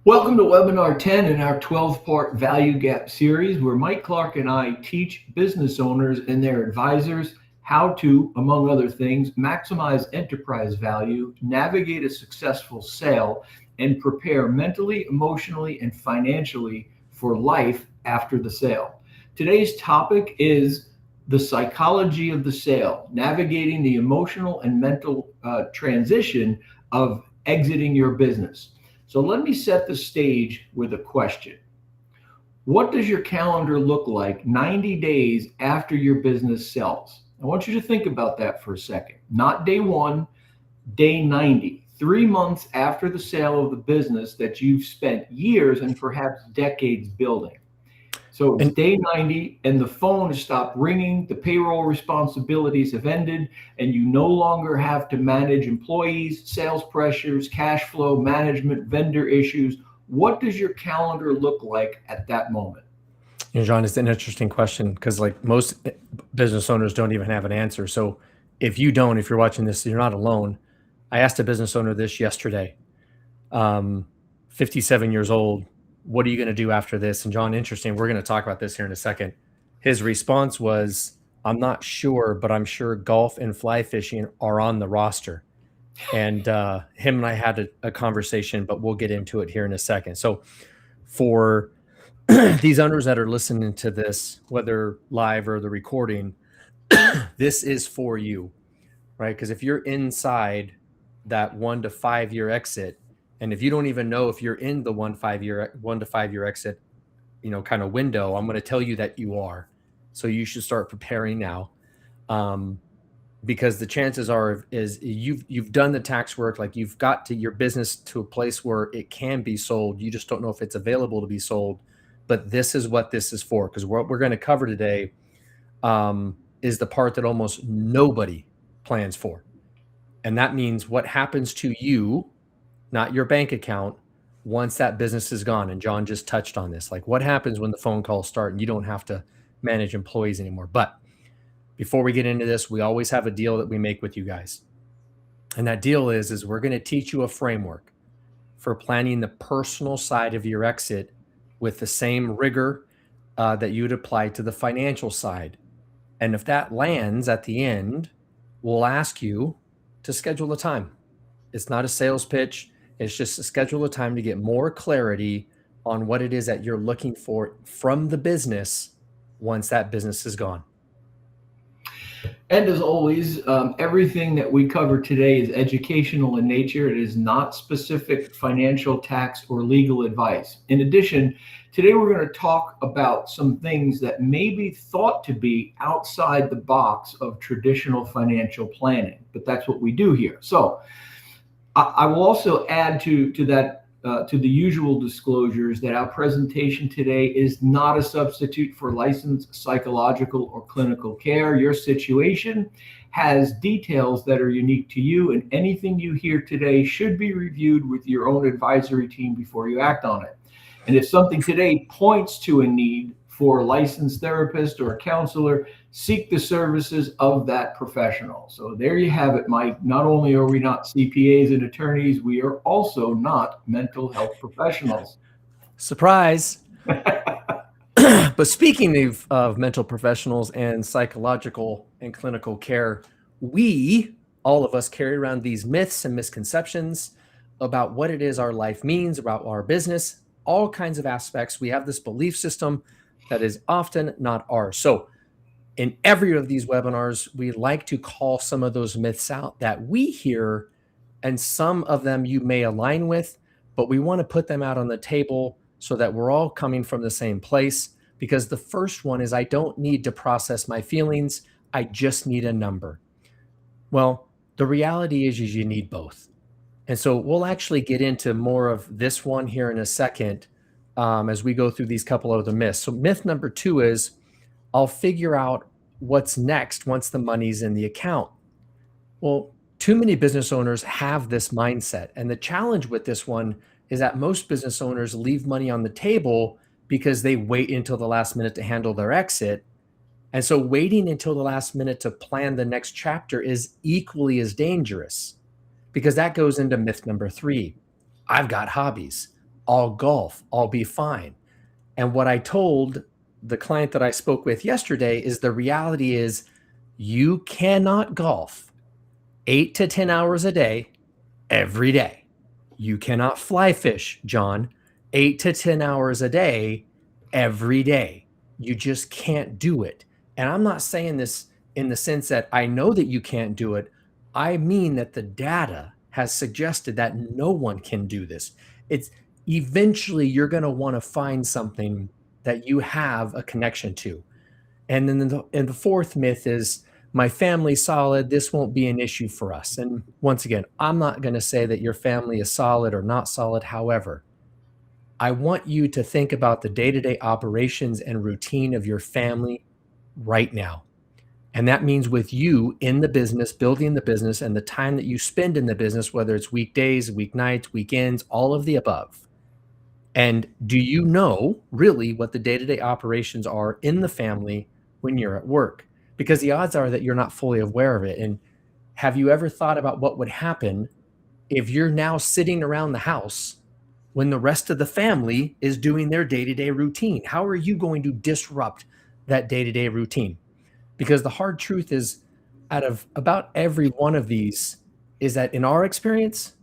Welcome to Webinar 10 in our 12-part Value Gap series, where Mike Clark and I teach business owners and their advisors how to, among other things, maximize enterprise value, navigate a successful sale, and prepare mentally, emotionally, and financially for life after the sale. Today's topic is the psychology of the sale, navigating the emotional and mental transition of exiting your business. So let me set the stage with a question. What does your calendar look like 90 days after your business sells? I want you to think about that for a second. Not day one, day 90, 3 months after the sale of the business that you've spent years and perhaps decades building. So it's day 90 and the phone has stopped ringing, the payroll responsibilities have ended, and you no longer have to manage employees, sales pressures, cash flow management, vendor issues. What does your calendar look like at that moment? John, it's an interesting question because most business owners don't even have an answer. So if you're watching this, you're not alone. I asked a business owner this yesterday, 57 years old. What are you going to do after this? And John, interesting. We're going to talk about this here in a second. His response was, I'm not sure, but I'm sure golf and fly fishing are on the roster. And him and I had a conversation, but we'll get into it here in a second. So for these owners that are listening to this, whether live or the recording, this is for you, right? Because if you're inside that 1 to 5 year exit, and if you don't even know if you're in the 1 to 5 year exit, kind of window, I'm going to tell you that you are. So you should start preparing now, because the chances are is you've done the tax work, like you've got to your business to a place where it can be sold. You just don't know if it's available to be sold. But this is what this is for, because what we're going to cover today is the part that almost nobody plans for. And that means what happens to you, not your bank account, once that business is gone. And John just touched on this. Like what happens when the phone calls start and you don't have to manage employees anymore. But before we get into this, we always have a deal that we make with you guys. And that deal is we're going to teach you a framework for planning the personal side of your exit with the same rigor that you would apply to the financial side. And if that lands at the end, we'll ask you to schedule a time. It's not a sales pitch. It's just to schedule a time to get more clarity on what it is that you're looking for from the business once that business is gone. And as always, everything that we cover today is educational in nature. It is not specific financial, tax, or legal advice. In addition, today we're going to talk about some things that may be thought to be outside the box of traditional financial planning, but that's what we do here. So I will also add to that, to the usual disclosures, that our presentation today is not a substitute for licensed psychological or clinical care. Your situation has details that are unique to you, and anything you hear today should be reviewed with your own advisory team before you act on it. And if something today points to a need for a licensed therapist or a counselor, seek the services of that professional. So there you have it, Mike. Not only are we not CPAs and attorneys, we are also not mental health professionals. Surprise. But speaking of mental professionals and psychological and clinical care, all of us carry around these myths and misconceptions about what it is our life means, about our business, all kinds of aspects. We have this belief system that is often not ours. So in every of these webinars, we like to call some of those myths out that we hear, and some of them you may align with, but we want to put them out on the table so that we're all coming from the same place. Because the first one is, I don't need to process my feelings. I just need a number. Well, the reality is you need both. And so we'll actually get into more of this one here in a second as we go through these couple of the myths. So myth number 2 is, I'll figure out what's next once the money's in the account. Well, too many business owners have this mindset. And the challenge with this one is that most business owners leave money on the table because they wait until the last minute to handle their exit. And so waiting until the last minute to plan the next chapter is equally as dangerous, because that goes into myth number 3. I've got hobbies. I'll golf, I'll be fine. And what I told the client that I spoke with yesterday is the reality is you cannot golf 8 to 10 hours a day every day. You cannot fly fish, John, 8 to 10 hours a day every day. You just can't do it. And I'm not saying this in the sense that I know that you can't do it. I mean that the data has suggested that no one can do this. It's eventually you're going to want to find something that you have a connection to. And then the fourth myth is my family's solid. This won't be an issue for us. And once again, I'm not going to say that your family is solid or not solid. However, I want you to think about the day-to-day operations and routine of your family right now. And that means with you in the business, building the business, and the time that you spend in the business, whether it's weekdays, weeknights, weekends, all of the above. And do you know really what the day-to-day operations are in the family when you're at work? Because the odds are that you're not fully aware of it. And have you ever thought about what would happen if you're now sitting around the house when the rest of the family is doing their day-to-day routine? How are you going to disrupt that day-to-day routine? Because the hard truth is, out of about every one of these, is that in our experience,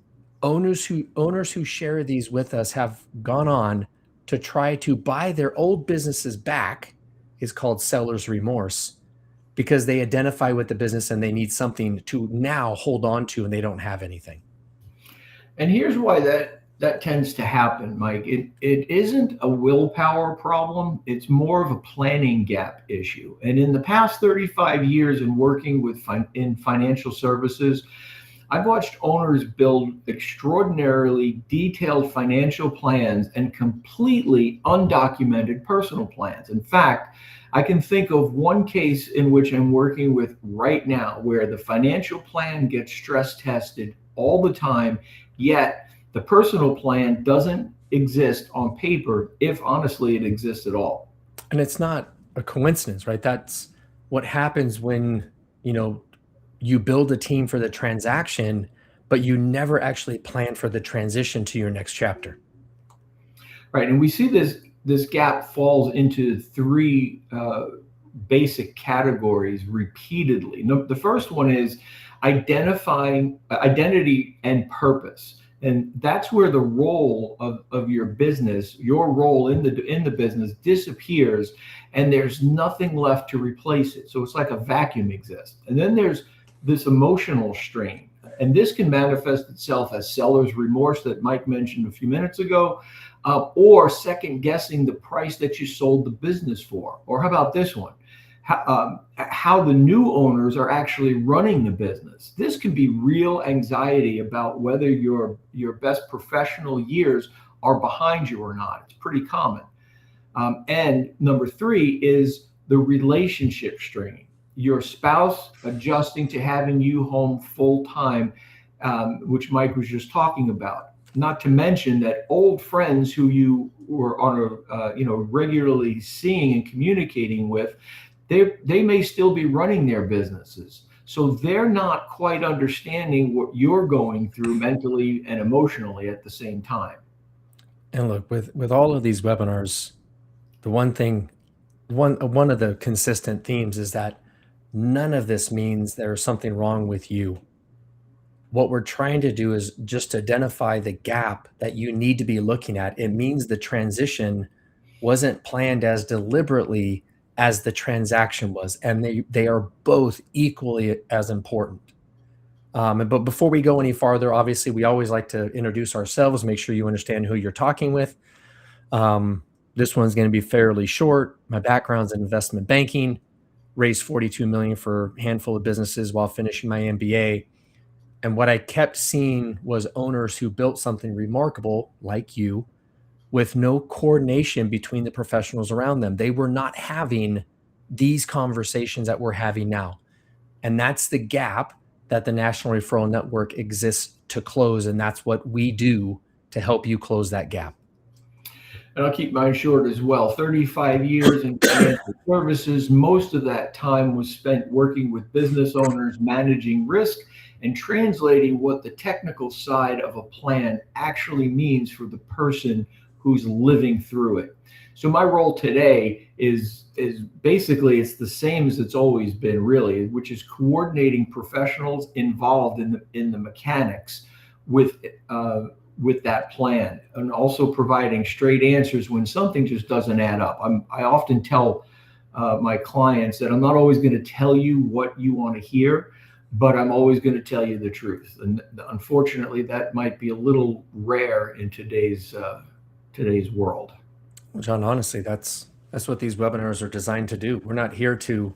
owners who share these with us have gone on to try to buy their old businesses back, is called seller's remorse, because they identify with the business and they need something to now hold on to and they don't have anything. And here's why that tends to happen, Mike. It isn't a willpower problem. It's more of a planning gap issue. And in the past 35 years in working with in financial services, I've watched owners build extraordinarily detailed financial plans and completely undocumented personal plans. In fact, I can think of one case in which I'm working with right now where the financial plan gets stress tested all the time, yet the personal plan doesn't exist on paper, if honestly it exists at all. And it's not a coincidence, right? That's what happens when, you build a team for the transaction, but you never actually plan for the transition to your next chapter. Right. And we see this gap falls into three basic categories repeatedly. The first one is identifying identity and purpose. And that's where the role of your business, your role in the business disappears, and there's nothing left to replace it. So it's like a vacuum exists. And then there's this emotional strain. And this can manifest itself as seller's remorse that Mike mentioned a few minutes ago, or second guessing the price that you sold the business for. Or how about this one? How the new owners are actually running the business. This can be real anxiety about whether your best professional years are behind you or not. It's pretty common. And number three is the relationship strain. Your spouse adjusting to having you home full time, which Mike was just talking about. Not to mention that old friends who you were on a regularly seeing and communicating with, they may still be running their businesses. So they're not quite understanding what you're going through mentally and emotionally at the same time. And look, with all of these webinars, the one of the consistent themes is that none of this means there's something wrong with you. What we're trying to do is just identify the gap that you need to be looking at. It means the transition wasn't planned as deliberately as the transaction was, and they are both equally as important. But before we go any farther, obviously, we always like to introduce ourselves, make sure you understand who you're talking with. This one's going to be fairly short. My background's in investment banking, raised $42 million for a handful of businesses while finishing my MBA. And what I kept seeing was owners who built something remarkable, like you, with no coordination between the professionals around them. They were not having these conversations that we're having now. And that's the gap that the National Referral Network exists to close. And that's what we do to help you close that gap. And I'll keep mine short as well. 35 years in financial services. Most of that time was spent working with business owners, managing risk and translating what the technical side of a plan actually means for the person who's living through it. So my role today is basically it's the same as it's always been, really, which is coordinating professionals involved in the mechanics with that plan, and also providing straight answers when something just doesn't add up. I often tell my clients that I'm not always going to tell you what you want to hear, but I'm always going to tell you the truth. And unfortunately, that might be a little rare in today's world. Well, John, honestly, that's what these webinars are designed to do. We're not here to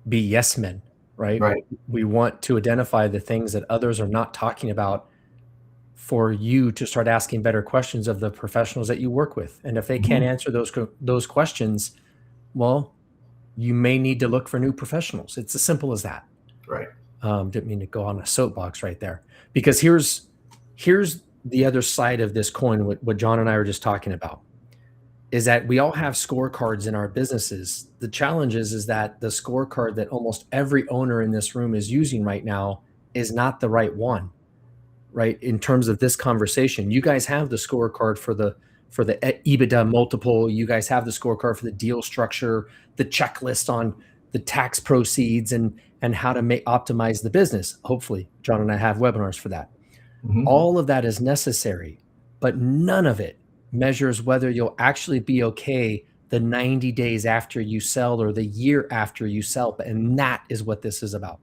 be yes men, right? Right. We want to identify the things that others are not talking about for you to start asking better questions of the professionals that you work with. And if they can't answer those questions, well, you may need to look for new professionals. It's as simple as that. Right. Didn't mean to go on a soapbox right there, because here's the other side of this coin. What John and I were just talking about is that we all have scorecards in our businesses. The challenge is that the scorecard that almost every owner in this room is using right now is not the right one, right? In terms of this conversation, you guys have the scorecard for the EBITDA multiple. You guys have the scorecard for the deal structure, the checklist on the tax proceeds and how to optimize the business. Hopefully, John and I have webinars for that. All of that is necessary, but none of it measures whether you'll actually be okay the 90 days after you sell or the year after you sell. And that is what this is about.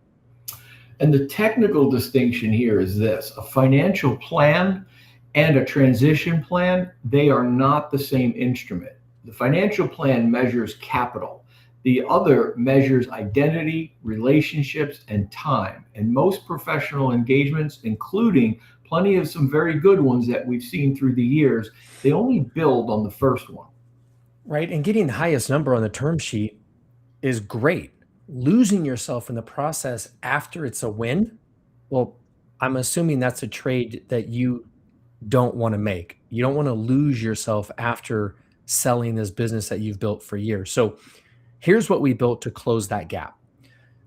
And the technical distinction here is this: a financial plan and a transition plan, they are not the same instrument. The financial plan measures capital. The other measures identity, relationships, and time. And most professional engagements, including plenty of some very good ones that we've seen through the years, they only build on the first one. Right. And getting the highest number on the term sheet is great. Losing yourself in the process after it's a win, well, I'm assuming that's a trade that you don't want to make. You don't want to lose yourself after selling this business that you've built for years. So here's what we built to close that gap.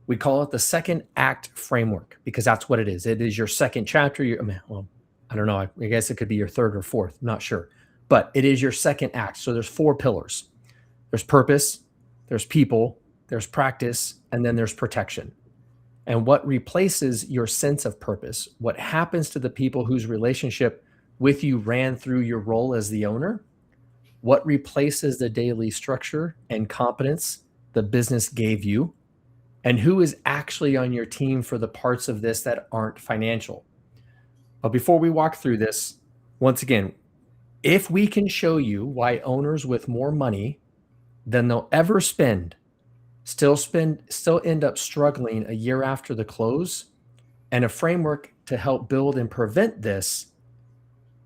We call it the second act framework, because that's what it is. It is your second chapter. I don't know. I guess it could be your third or fourth. I'm not sure. But it is your second act. So there's 4 pillars. There's purpose, there's people, there's practice, and then there's protection. And what replaces your sense of purpose, what happens to the people whose relationship with you ran through your role as the owner, what replaces the daily structure and competence the business gave you, and who is actually on your team for the parts of this that aren't financial. But before we walk through this, once again, if we can show you why owners with more money than they'll ever spend still end up struggling a year after the close, and a framework to help build and prevent this,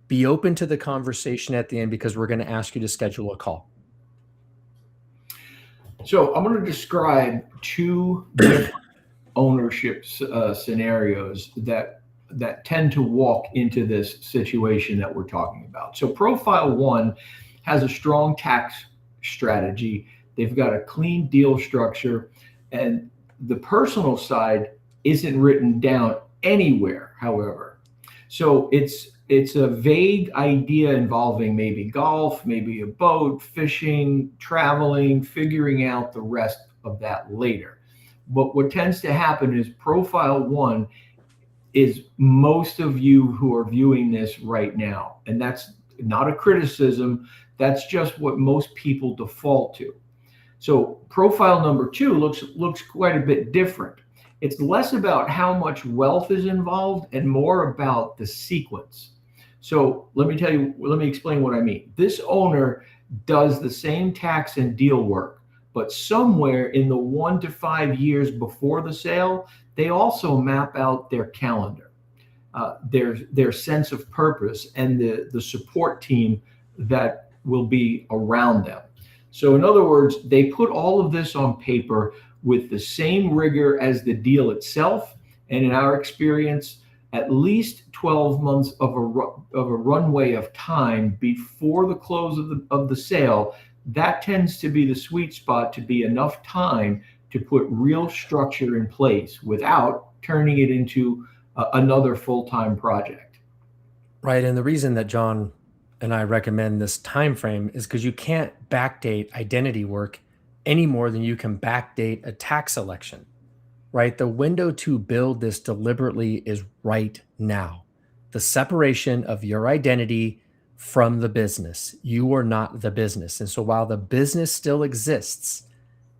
be open to the conversation at the end, because we're going to ask you to schedule a call. So I'm going to describe 2 different ownership scenarios that tend to walk into this situation that we're talking about. So profile 1 has a strong tax strategy. They've got a clean deal structure, and the personal side isn't written down anywhere, however. So it's a vague idea involving maybe golf, maybe a boat, fishing, traveling, figuring out the rest of that later. But what tends to happen is profile 1 is most of you who are viewing this right now. And that's not a criticism. That's just what most people default to. So profile number 2 looks quite a bit different. It's less about how much wealth is involved and more about the sequence. So let me explain what I mean. This owner does the same tax and deal work, but somewhere in the 1 to 5 years before the sale, they also map out their calendar, their sense of purpose, and the support team that will be around them. So in other words, they put all of this on paper with the same rigor as the deal itself. And in our experience, at least 12 months of a runway of time before the close of the sale, that tends to be the sweet spot, to be enough time to put real structure in place without turning it into another full-time project. Right. And the reason that John and I recommend this time frame is because you can't backdate identity work any more than you can backdate a tax election. Right? The window to build this deliberately is right now. The separation of your identity from the business. You are not the business. And so while the business still exists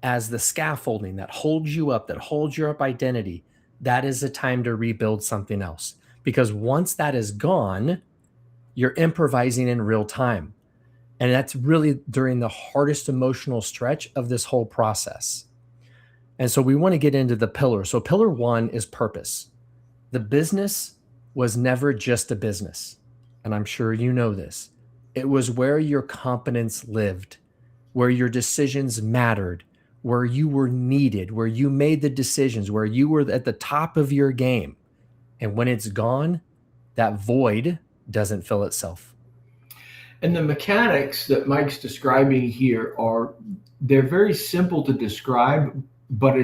as the scaffolding that holds you up, that holds your identity, that is the time to rebuild something else. Because once that is gone, you're improvising in real time. And that's really during the hardest emotional stretch of this whole process. And so we want to get into the pillars. So pillar one is purpose. The business was never just a business. And I'm sure you know this. It was where your competence lived, where your decisions mattered, where you were needed, where you made the decisions, where you were at the top of your game. And when it's gone, that void doesn't fill itself. And the mechanics that Mike's describing here they're very simple to describe, but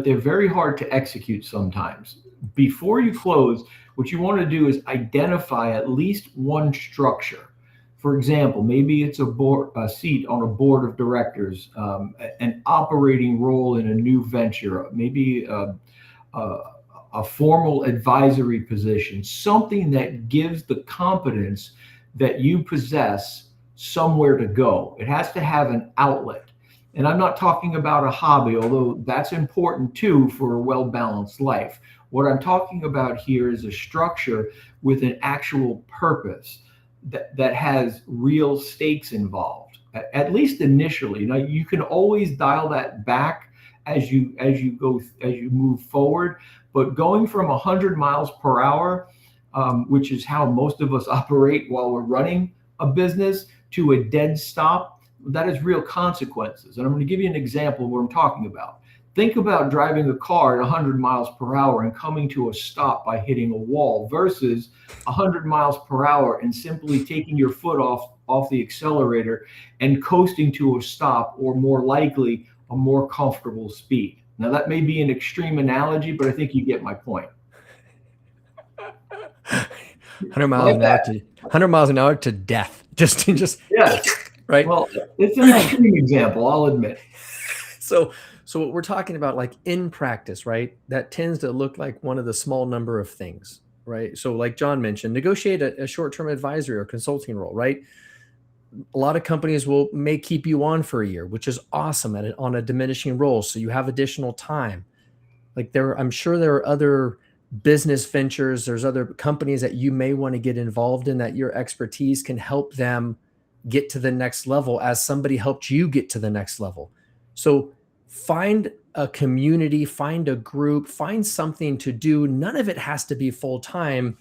they're very hard to execute sometimes. Before you close, what you want to do is identify at least one structure. For example, maybe it's a seat on a board of directors, an operating role in a new venture, maybe a formal advisory position, something that gives the competence that you possess somewhere to go. It has to have an outlet. And I'm not talking about a hobby, although that's important too for a well-balanced life. What I'm talking about here is a structure with an actual purpose that has real stakes involved, at least initially. Now, you can always dial that back as you move forward, but going from 100 miles per hour, which is how most of us operate while we're running a business, to a dead stop, that has real consequences. And I'm going to give you an example of what I'm talking about. Think about driving a car at 100 miles per hour and coming to a stop by hitting a wall versus 100 miles per hour and simply taking your foot off the accelerator and coasting to a stop, or more likely a more comfortable speed. Now, that may be an extreme analogy, but I think you get my point. 100 miles an hour to death. Just yeah. Right. Well, it's an extreme example, I'll admit. So what we're talking about, like in practice, right? That tends to look like one of the small number of things, right? So like John mentioned, negotiate a short-term advisory or consulting role, right? A lot of companies may keep you on for a year, which is awesome on a diminishing role. So you have additional time. I'm sure there are other business ventures. There's other companies that you may want to get involved in that your expertise can help them get to the next level as somebody helped you get to the next level. So find a community, find a group, find something to do. None of it has to be full time.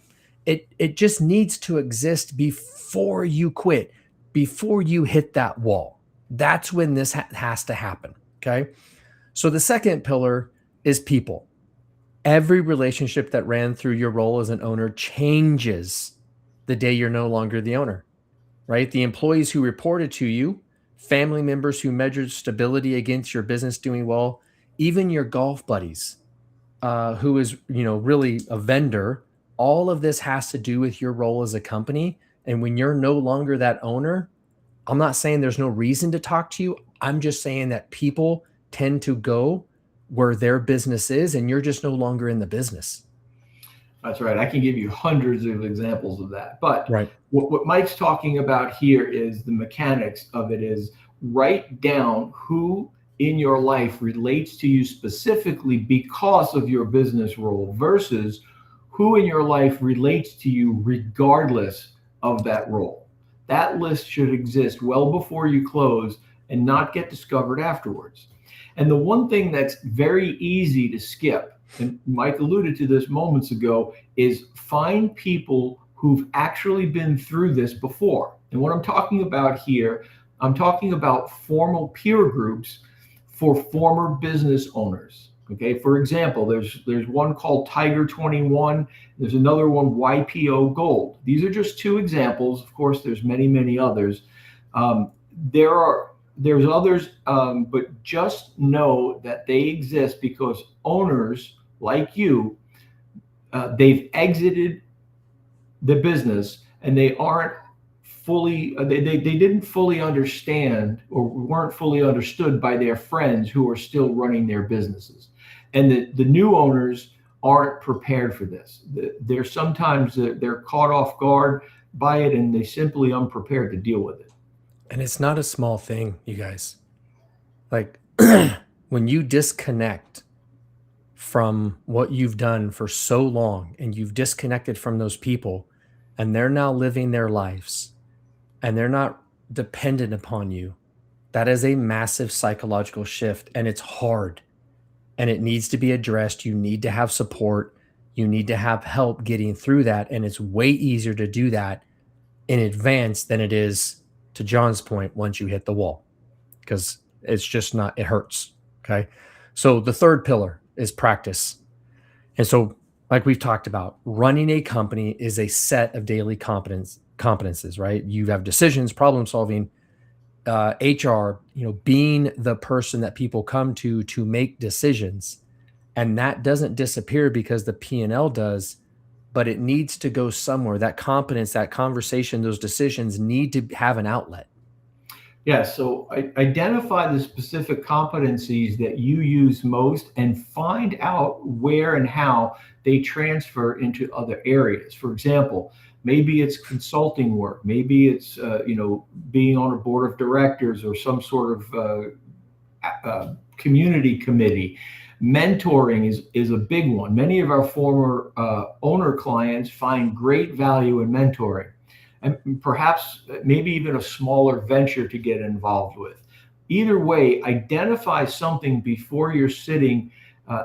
It just needs to exist before you quit, before you hit that wall. That's when this has to happen. Okay. So the second pillar is people. Every relationship that ran through your role as an owner changes the day you're no longer the owner, right? The employees who reported to you, family members who measured stability against your business doing well, even your golf buddies, who is, really a vendor. All of this has to do with your role as a company. And when you're no longer that owner, I'm not saying there's no reason to talk to you. I'm just saying that people tend to go where their business is, and you're just no longer in the business. That's right. I can give you hundreds of examples of that. But right. What Mike's talking about here is the mechanics of it is write down who in your life relates to you specifically because of your business role versus who in your life relates to you regardless of that role. That list should exist well before you close and not get discovered afterwards. And the one thing that's very easy to skip, and Mike alluded to this moments ago, is find people who've actually been through this before. And what I'm talking about here, I'm talking about formal peer groups for former business owners. Okay, for example, there's one called Tiger 21. There's another one, YPO Gold. These are just two examples. Of course, there's many, many others. There's others, but just know that they exist because owners like you they've exited the business and they aren't fully, they didn't fully understand or weren't fully understood by their friends who are still running their businesses. And the new owners aren't prepared for this. They're sometimes they're caught off guard by it and they simply unprepared to deal with it. And it's not a small thing, you guys. Like when you disconnect from what you've done for so long and you've disconnected from those people and they're now living their lives and they're not dependent upon you, that is a massive psychological shift and it's hard and it needs to be addressed. You need to have support. You need to have help getting through that. And it's way easier to do that in advance than it is, to John's point, once you hit the wall, because it's just not, it hurts. Okay. So the third pillar is practice. And so, like we've talked about, running a company is a set of daily competences, right? You have decisions, problem solving, HR, being the person that people come to make decisions. And that doesn't disappear because the P&L does, but it needs to go somewhere. That competence, that conversation, those decisions need to have an outlet. Yeah, so identify the specific competencies that you use most and find out where and how they transfer into other areas. For example, maybe it's consulting work. Maybe it's, being on a board of directors or some sort of community committee. Mentoring is a big one. Many of our former owner clients find great value in mentoring. And perhaps maybe even a smaller venture to get involved with. Either way, identify something before you're sitting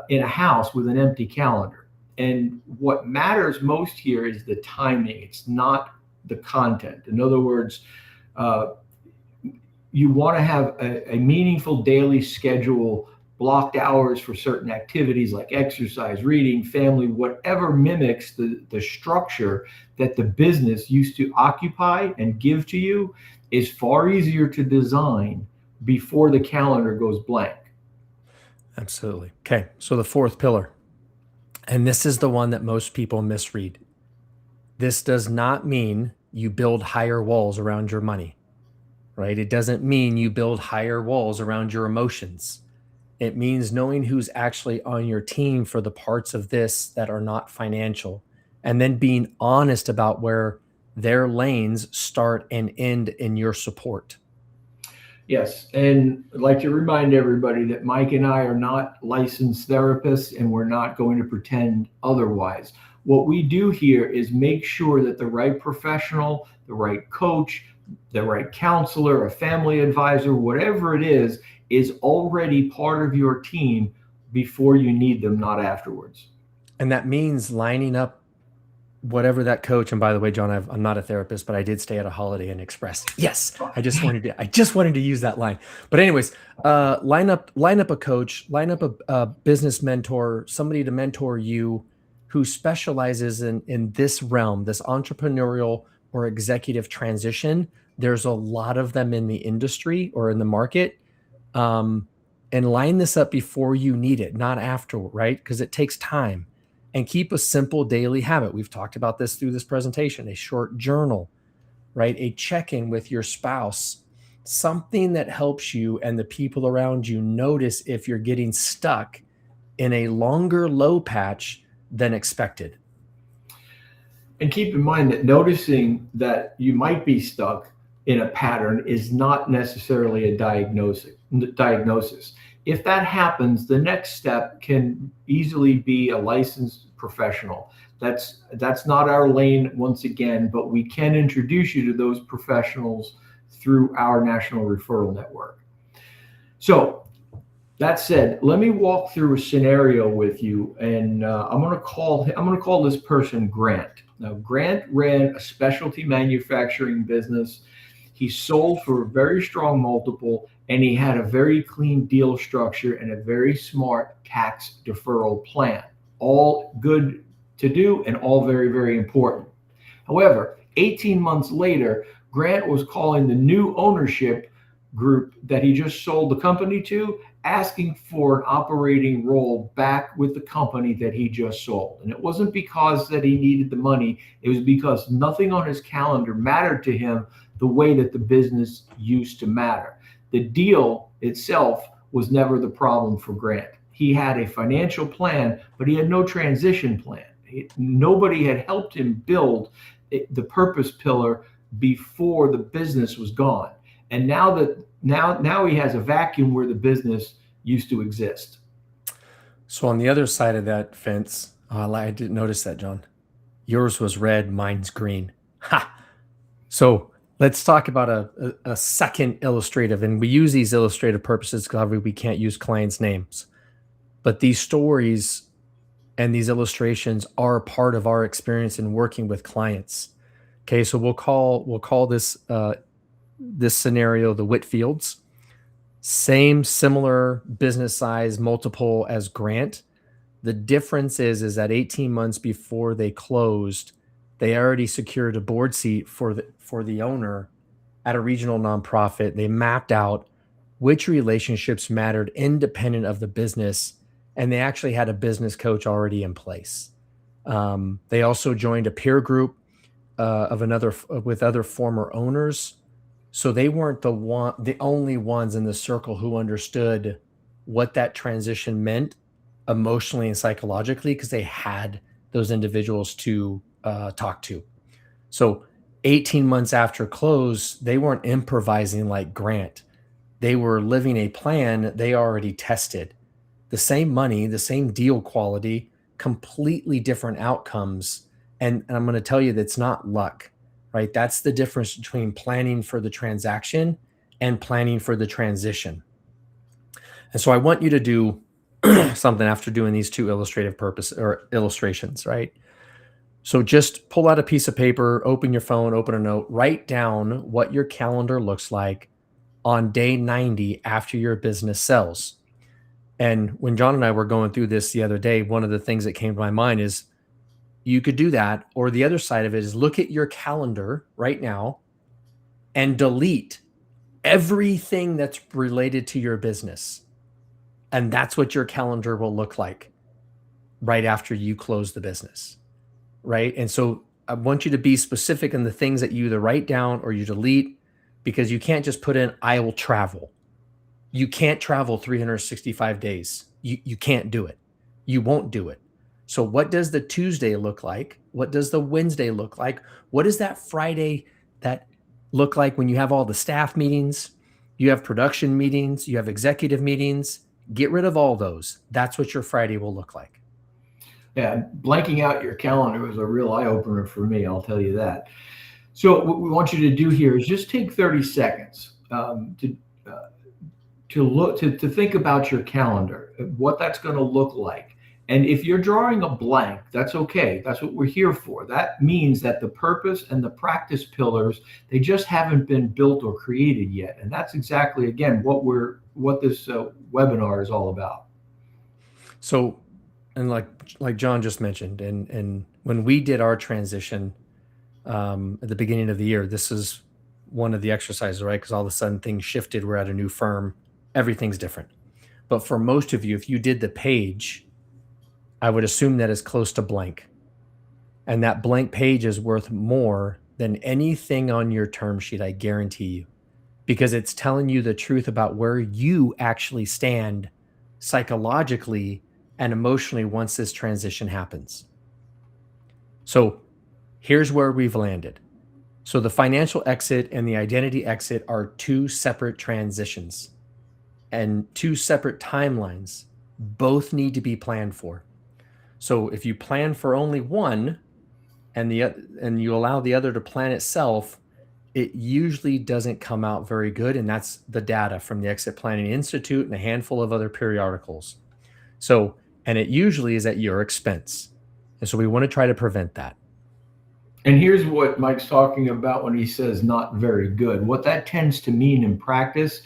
in a house with an empty calendar. And what matters most here is the timing. It's not the content. In other words, you want to have a meaningful daily schedule, blocked hours for certain activities like exercise, reading, family, whatever mimics the structure that the business used to occupy and give to you is far easier to design before the calendar goes blank. Absolutely. Okay. So the fourth pillar, and this is the one that most people misread. This does not mean you build higher walls around your money, right? It doesn't mean you build higher walls around your emotions. It means knowing who's actually on your team for the parts of this that are not financial, and then being honest about where their lanes start and end in your support. Yes, and I'd like to remind everybody that Mike and I are not licensed therapists, and we're not going to pretend otherwise. What we do here is make sure that the right professional, the right coach, the right counselor, a family advisor, whatever it is already part of your team before you need them, not afterwards. And that means lining up whatever that coach. And by the way, John, I'm not a therapist, but I did stay at a Holiday Inn Express. Yes, I just wanted to use that line. But anyways, line up a coach, line up a business mentor, somebody to mentor you who specializes in this realm, this entrepreneurial or executive transition. There's a lot of them in the industry or in the market. And line this up before you need it, not after, right? Because it takes time. And keep a simple daily habit. We've talked about this through this presentation, a short journal, right? A check-in with your spouse, something that helps you and the people around you notice if you're getting stuck in a longer low patch than expected. And keep in mind that noticing that you might be stuck in a pattern is not necessarily a diagnosis. If that happens, the next step can easily be a licensed professional. That's not our lane once again, but we can introduce you to those professionals through our national referral network. So that said, let me walk through a scenario with you, and I'm going to call this person Grant. Now, Grant ran a specialty manufacturing business. He sold for a very strong multiple, and he had a very clean deal structure and a very smart tax deferral plan. All good to do and all very, very important. However, 18 months later, Grant was calling the new ownership group that he just sold the company to, asking for an operating role back with the company that he just sold. And it wasn't because that he needed the money. It was because nothing on his calendar mattered to him the way that the business used to matter. The deal itself was never the problem for Grant. He had a financial plan, but he had no transition plan. Nobody had helped him build the purpose pillar before the business was gone. And now he has a vacuum where the business used to exist. So on the other side of that fence, I didn't notice that, John. Yours was red, mine's green. Ha! So let's talk about a second illustrative, and we use these illustrative purposes because we can't use clients' names. But these stories and these illustrations are part of our experience in working with clients. Okay, so we'll call this this scenario the Whitfields. Same, similar business size, multiple as Grant. The difference is that 18 months before they closed, they already secured a board seat for the owner at a regional nonprofit. They mapped out which relationships mattered independent of the business, and they actually had a business coach already in place. They also joined a peer group with other former owners. So they weren't the only ones in the circle who understood what that transition meant emotionally and psychologically, because they had those individuals to talk to. So 18 months after close, they weren't improvising like Grant. They were living a plan they already tested. The same money, the same deal quality, completely different outcomes. And I'm going to tell you that's not luck, right? That's the difference between planning for the transaction and planning for the transition. And so I want you to do something after doing these two illustrations, right? So just pull out a piece of paper, open your phone, open a note, write down what your calendar looks like on day 90 after your business sells. And when John and I were going through this the other day, one of the things that came to my mind is you could do that, or the other side of it is look at your calendar right now and delete everything that's related to your business. And that's what your calendar will look like right after you close the business, right? And so I want you to be specific in the things that you either write down or you delete, because you can't just put in, I will travel. You can't travel 365 days. You can't do it. You won't do it. So what does the Tuesday look like? What does the Wednesday look like? What does that Friday that look like when you have all the staff meetings, you have production meetings, you have executive meetings? Get rid of all those. That's what your Friday will look like. Yeah, blanking out your calendar was a real eye-opener for me, I'll tell you that. So what we want you to do here is just take 30 seconds to think about your calendar, what that's going to look like. And if you're drawing a blank, that's okay. That's what we're here for. That means that the purpose and the practice pillars, they just haven't been built or created yet. And that's exactly, again, what this webinar is all about. So, and like John just mentioned, and when we did our transition at the beginning of the year, this is one of the exercises, right? Because all of a sudden things shifted. We're at a new firm. Everything's different. But for most of you, if you did the page, I would assume that is close to blank. And that blank page is worth more than anything on your term sheet, I guarantee you, because it's telling you the truth about where you actually stand psychologically and emotionally once this transition happens. So here's where we've landed. So the financial exit and the identity exit are two separate transitions and two separate timelines. Both need to be planned for. So if you plan for only one and you allow the other to plan itself, it usually doesn't come out very good. And that's the data from the Exit Planning Institute and a handful of other periodicals. So, and it usually is at your expense. And so we want to try to prevent that. And here's what Mike's talking about when he says not very good. What that tends to mean in practice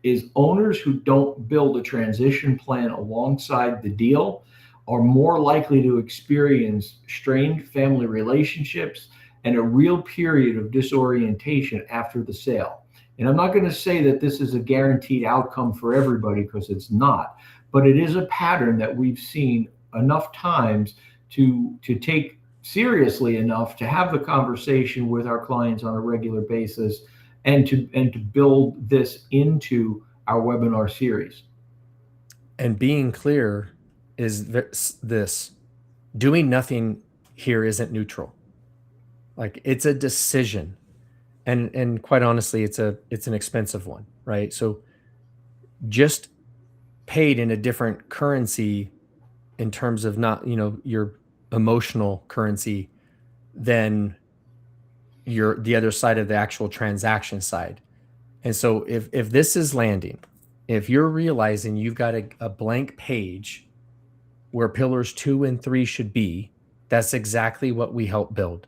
is owners who don't build a transition plan alongside the deal are more likely to experience strained family relationships and a real period of disorientation after the sale. And I'm not going to say that this is a guaranteed outcome for everybody, because it's not, but it is a pattern that we've seen enough times to take seriously enough to have the conversation with our clients on a regular basis, and to build this into our webinar series. And being clear is this: doing nothing here isn't neutral. Like, it's a decision. And quite honestly, it's an expensive one, right? So just paid in a different currency in terms of not, your emotional currency than the other side of the actual transaction side. And so if this is landing, if you're realizing you've got a blank page where pillars 2 and 3 should be, that's exactly what we help build.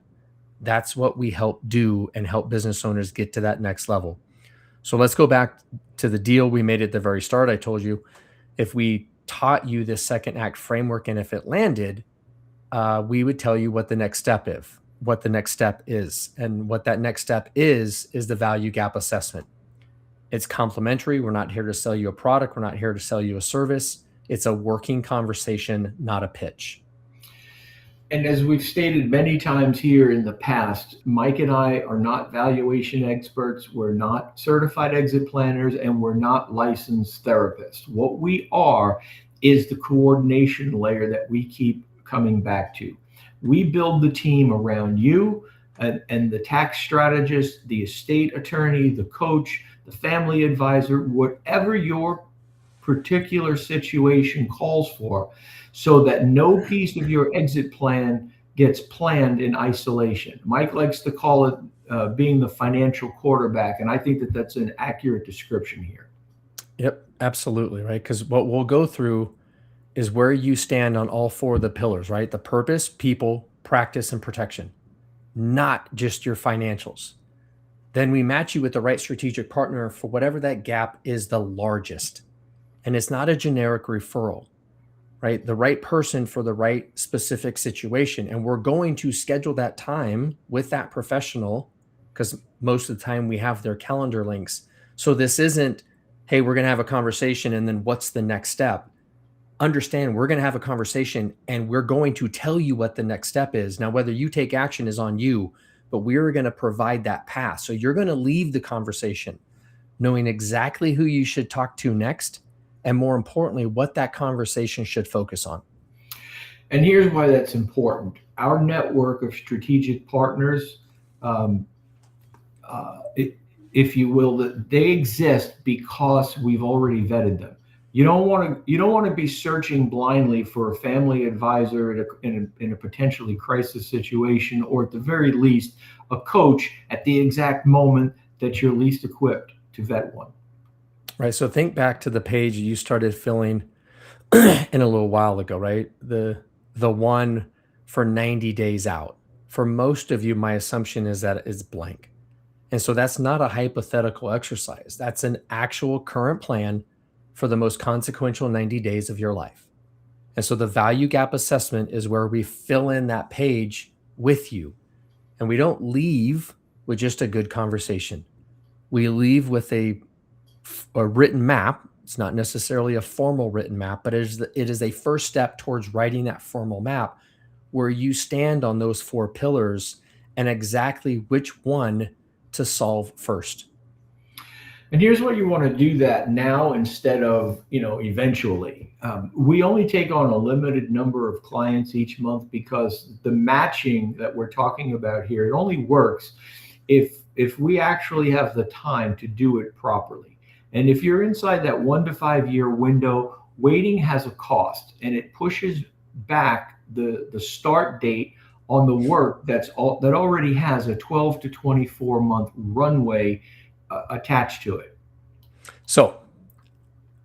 That's what we help do and help business owners get to that next level. So let's go back to the deal we made at the very start. I told you, if we taught you this second act framework and if it landed, we would tell you what the next step is. And what that next step is the value gap assessment. It's complimentary. We're not here to sell you a product. We're not here to sell you a service. It's a working conversation, not a pitch. And as we've stated many times here in the past, Mike and I are not valuation experts. We're not certified exit planners, and we're not licensed therapists. What we are is the coordination layer that we keep coming back to. We build the team around you and the tax strategist, the estate attorney, the coach, the family advisor, whatever your particular situation calls for, so that no piece of your exit plan gets planned in isolation. Mike likes to call it being the financial quarterback, and I think that that's an accurate description here. Yep, absolutely, right? Because what we'll go through is where you stand on all 4 of the pillars, right? The purpose, people, practice, and protection, not just your financials. Then we match you with the right strategic partner for whatever that gap is the largest. And it's not a generic referral, right? The right person for the right specific situation. And we're going to schedule that time with that professional, because most of the time we have their calendar links. So this isn't, hey, we're going to have a conversation and then what's the next step? Understand, we're going to have a conversation and we're going to tell you what the next step is. Now, whether you take action is on you, but we're going to provide that path. So you're going to leave the conversation knowing exactly who you should talk to next, and more importantly, what that conversation should focus on. And here's why that's important. Our network of strategic partners, if you will, that they exist because we've already vetted them. You don't want to be searching blindly for a family advisor in a potentially crisis situation, or at the very least, a coach at the exact moment that you're least equipped to vet one. Right. So think back to the page you started filling in a little while ago, right? The one for 90 days out. For most of you, my assumption is that it's blank. And so that's not a hypothetical exercise. That's an actual current plan for the most consequential 90 days of your life. And so the value gap assessment is where we fill in that page with you. And we don't leave with just a good conversation. We leave with a written map. It's not necessarily a formal written map, but it is a first step towards writing that formal map where you stand on those 4 pillars and exactly which one to solve first. And here's what you want to do that now instead of, eventually. We only take on a limited number of clients each month, because the matching that we're talking about here, it only works if we actually have the time to do it properly. And if you're inside that 1 to 5 year window, waiting has a cost, and it pushes back the start date on the work that already has a 12 to 24 month runway attached to it. So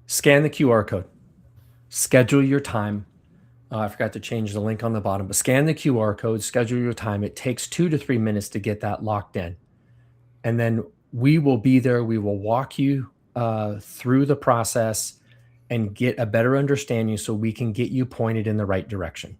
scan the QR code, schedule your time. I forgot to change the link on the bottom, but scan the QR code, schedule your time. It takes 2 to 3 minutes to get that locked in. And then we will be there. We will walk you through the process and get a better understanding so we can get you pointed in the right direction.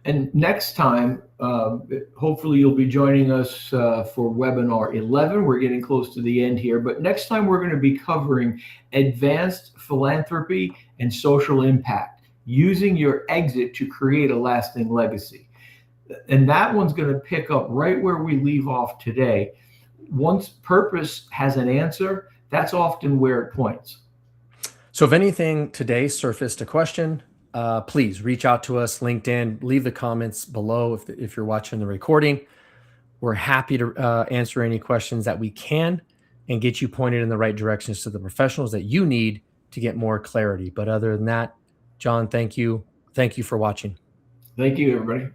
And next time, hopefully you'll be joining us for webinar 11. We're getting close to the end here, but next time we're going to be covering advanced philanthropy and social impact, using your exit to create a lasting legacy. And that one's going to pick up right where we leave off today. Once purpose has an answer, that's often where it points. So if anything today surfaced a question, please reach out to us, LinkedIn, leave the comments below if you're watching the recording. We're happy to answer any questions that we can and get you pointed in the right directions to the professionals that you need to get more clarity. But other than that, John, thank you. Thank you for watching. Thank you, everybody.